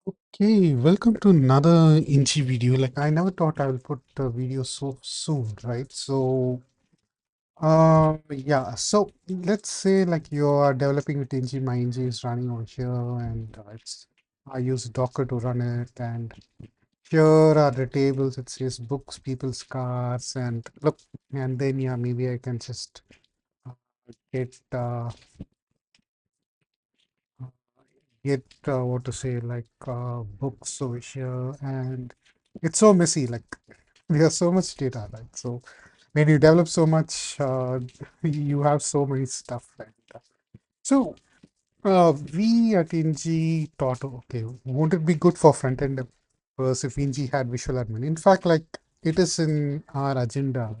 Okay, welcome to another Injee video. Like I never thought I will put a video so soon, right? Yeah. So let's say like you are developing with Injee. My Injee is running over here, and I use Docker to run it. And here are the tables. It says books, people's cars, and look. And then yeah, maybe I can just uh, get what to say like books over here, and it's so messy. Like we have so much data, right? So when you develop so much, you have so many stuff. So we at Injee thought, okay, won't it be good for front end developers if Injee had visual admin? In fact, like it is in our agenda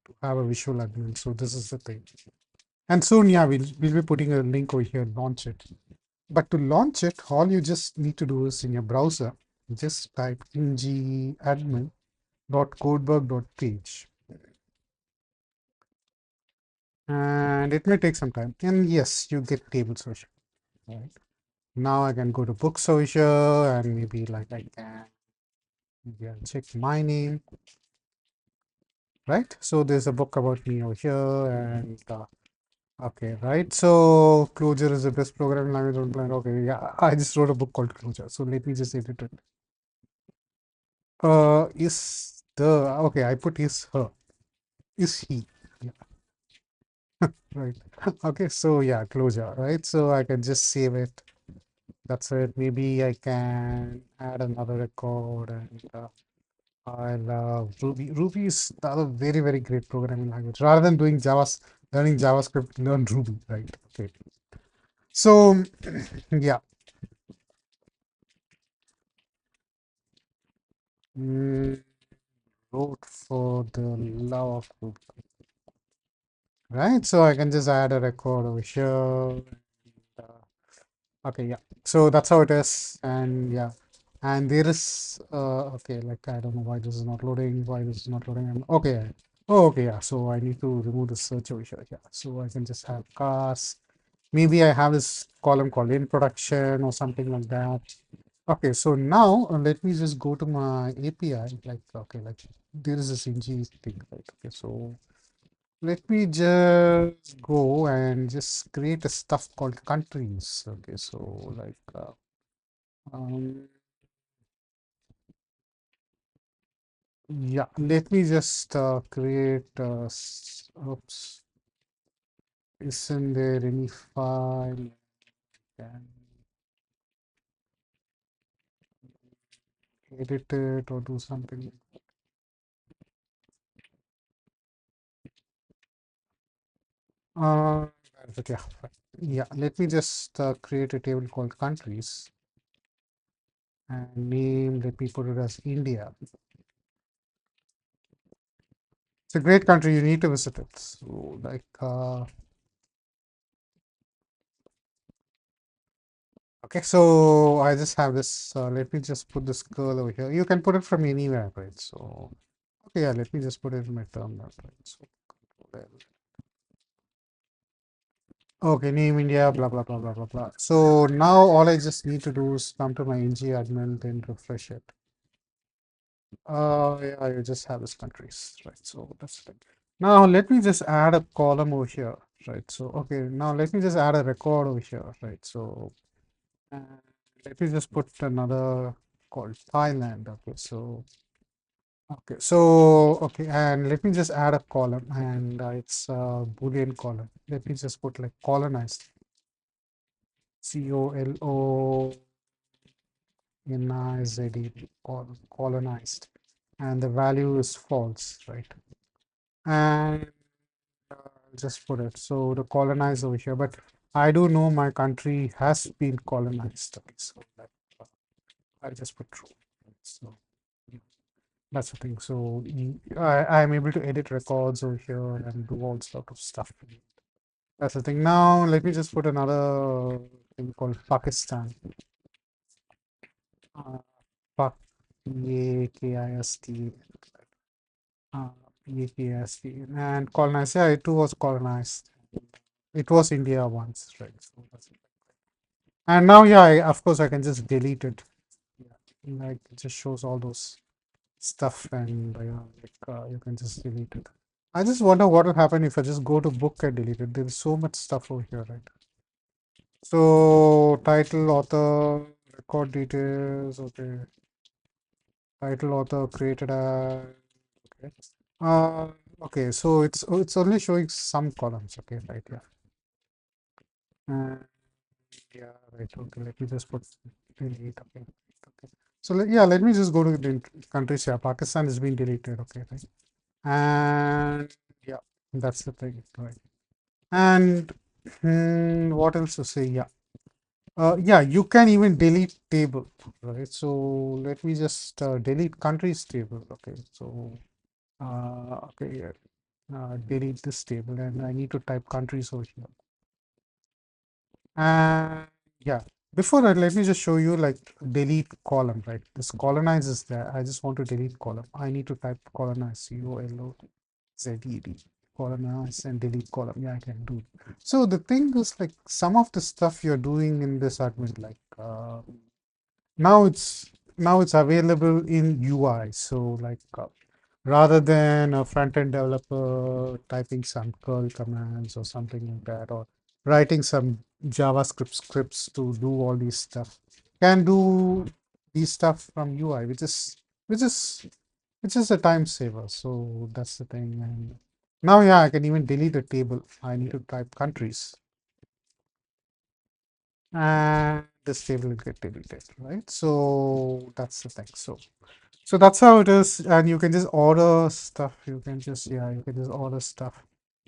to have a visual admin. So this is the thing. And soon, yeah, we'll be putting a link over here, launch it. But to launch it, all you just need to do is in your browser, just type ngadmin.codeberg.page. And it may take some time. And yes, you get table social. Right. Now I can go to book social and maybe like I can yeah, check my name. Right. So there's a book about me over here and okay, right. So Clojure is the best programming language on planet. Okay, yeah, I just wrote a book called Clojure. So let me just edit it. Is the okay? I put is her. Is he? Yeah, right. Okay, so yeah, closure, right? So I can just save it. That's it. Maybe I can add another record and I love Ruby. Ruby is another very, very great programming language. Rather than learning JavaScript, learn Ruby, right? Okay. So yeah. Mm, wrote for the love of Ruby, right? So I can just add a record over here. Okay, yeah. So that's how it is. And yeah. And there is okay, like I don't know why this is not loading, why this is not loading. Okay. Oh, okay, yeah. So I need to remove the search over here. Yeah. So I can just have cars. Maybe I have this column called in production or something like that. Okay, so now let me just go to my API. Like, okay, like there is this Injee thing, right? Okay, so let me just go and just create a stuff called countries. Okay, so like, um, yeah, let me just create, oops, isn't there any file? Can edit it or do something. Uh, yeah, right. Yeah, let me just create a table called countries and name, let me put it as India. It's a great country, you need to visit it. So like, okay, so I just have this. Let me just put this curl over here. You can put it from anywhere, right? So, okay, yeah, let me just put it in my terminal, right? So, Control L. Okay, name India, blah, blah, blah, blah, blah, blah. So now all I just need to do is come to my Injee admin, then refresh it. Yeah, you just have this countries, right? So that's the thing. Now let me just add a column over here, right? So, okay, now let me just add a record over here, right? So, uh, let me just put another called Thailand. Okay, so okay, and let me just add a column, and it's a Boolean column. Let me just put like colonized, COLONIZED, colonized, and the value is false, right? And I'll just put it. So the colonized over here, but I do know my country has been colonized. Okay, so that, I'll just put true. So. That's the thing. So I'm able to edit records over here and do all sort of stuff. That's the thing. Now let me just put another thing called Pakistan. Uh, Pak P-A-K-I-S-T. P-A-K-I-S-T. And colonized. Yeah, it too was colonized. It was India once, right? So that's it. And now, yeah, of course, I can just delete it. like it just shows all those stuff, and you can just delete it. I just wonder what will happen if I just go to book and delete it. There is so much stuff over here, right? So title, author, record details. Okay, title, author, created as. Okay. Uh, okay. So it's only showing some columns. Okay, right. Yeah. Uh, yeah. Right. Okay. Let me just put delete. Okay. Okay. So yeah, let me just go to the countries. Yeah, Pakistan has been deleted. Okay, right. And yeah, that's the thing, right? And what else to say? Yeah. Yeah, you can even delete table, right? So let me just delete countries table. Okay, so okay, yeah. Delete this table, and I need to type countries over here. And yeah, before that, let me just show you like delete column, right? This colonize is there. I just want to delete column. I need to type colonize, COLOZED, colonize and delete column. Yeah, I can do. So the thing is like some of the stuff you're doing in this admin, like now it's available in UI. So like rather than a front-end developer typing some curl commands or something like that, or writing some JavaScript scripts to do all these stuff, can do these stuff from UI, which is which is a time saver. So that's the thing. And now, yeah, I can even delete a table. I need to type countries, and this table will get deleted, right? So that's the thing. So that's how it is, and you can just order stuff. You can just yeah, you can just order stuff.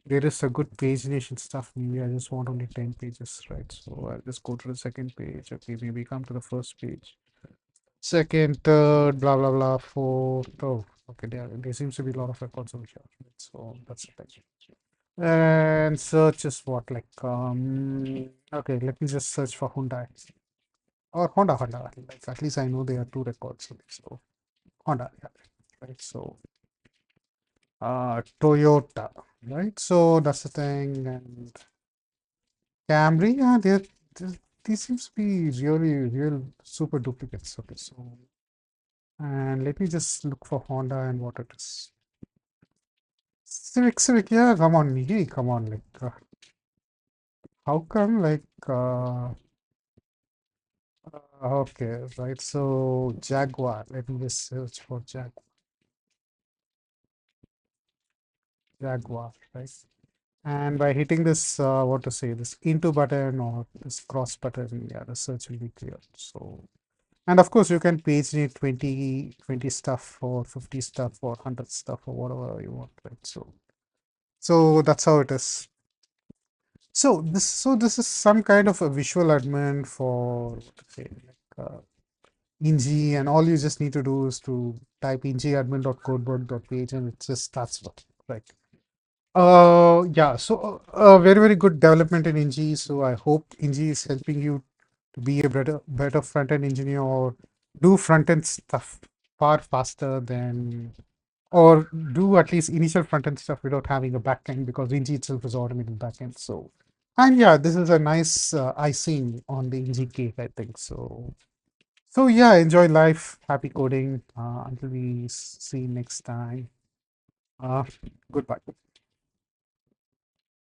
There is a good page nation stuff. Maybe I just want only 10 pages, right? So I'll just go to the second page. Okay, maybe come to the first page. Second, third, blah blah blah, fourth. Oh, okay, there seems to be a lot of records over here. Right? So that's the thing. And search is what like okay, let me just search for Hyundai or Honda. Like at least I know there are two records. Okay, so Honda, yeah, right. So Toyota, right? So that's the thing. And Camry, yeah, these seems to be really real super duplicates. Okay, so and let me just look for Honda and what it is. Civic, yeah, come on, hey, come on, like how come like okay, right? So Jaguar, let me just search for Jaguar, right? And by hitting this, what to say, this into button or this cross button, yeah, the search will be clear. So, and of course, you can page need 20 stuff or 50 stuff or 100 stuff or whatever you want, right? So that's how it is. So this is some kind of a visual admin for what to say, like Injee, and all you just need to do is to type injeeadmin.codebook.page and it just starts working, right? Yeah, so very, very good development in Injee. So I hope Injee is helping you to be a better front-end engineer or do front-end stuff far faster than, or do at least initial front-end stuff without having a backend because Injee itself is automated backend. So, and yeah, this is a nice icing on the Injee cake, I think. So yeah, enjoy life, happy coding. Until we see next time. Uh, Goodbye.